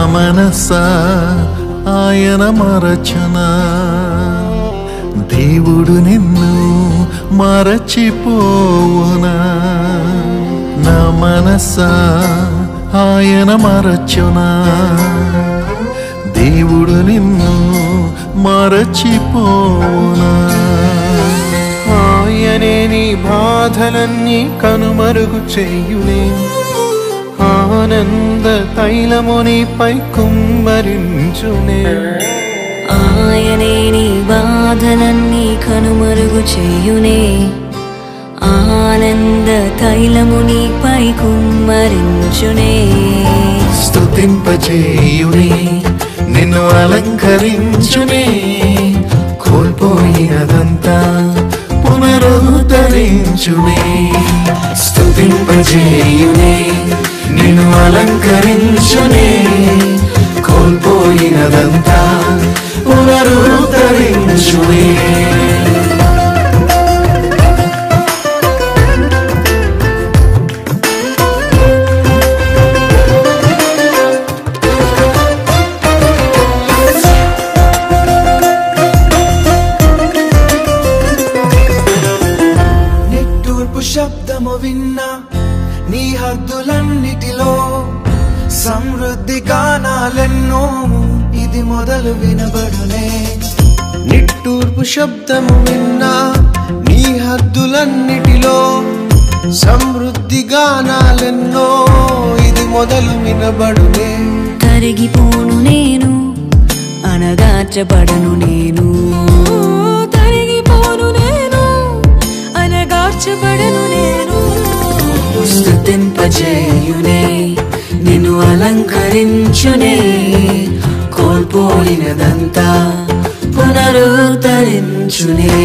మనసా ఆయన మరచునా దేవుడు నిన్ను మరచిపోవునా నా మనసా ఆయన మరచునా దేవుడు నిన్ను మరచిపోవునా ఆయనే నీ బాధలన్నీ కనుమరుగు చేయునే ఆనంద తైలమునిపై కుమ్మరించునే ఆయనే నీ బాధలన్నీ కనుమరుగు చేయునే ఆనంద తైలమునిపై కుమ్మరించునే స్తుతింపచేయునే నిన్ను అలంకరించునే కోల్పోయినదంతా పునరుద్ధరించునే స్తుతింపచేయునే నిన్ను అలంకరించునే కోల్పోయినదంతా పునరుద్ధరించునే శబ్దము విన్నా నీ హద్దులన్నిటిలో సమృద్ధి గానాలెన్నో ఇది మొదలు వినబడునే నిట్టూర్పు శబ్దము విన్నా నీ హద్దులన్నిటిలో సమృద్ధి గానాలెన్నో ఇది మొదలు వినబడునే తరిగిపోను నేను అనగార్చబడను నేను తరిగిపోను నేను అనగార్చబడను నేను స్తుతింపజేయునే నిన్ను అలంకరించునే కోల్పోయినదంతా పునరుద్ధరించునే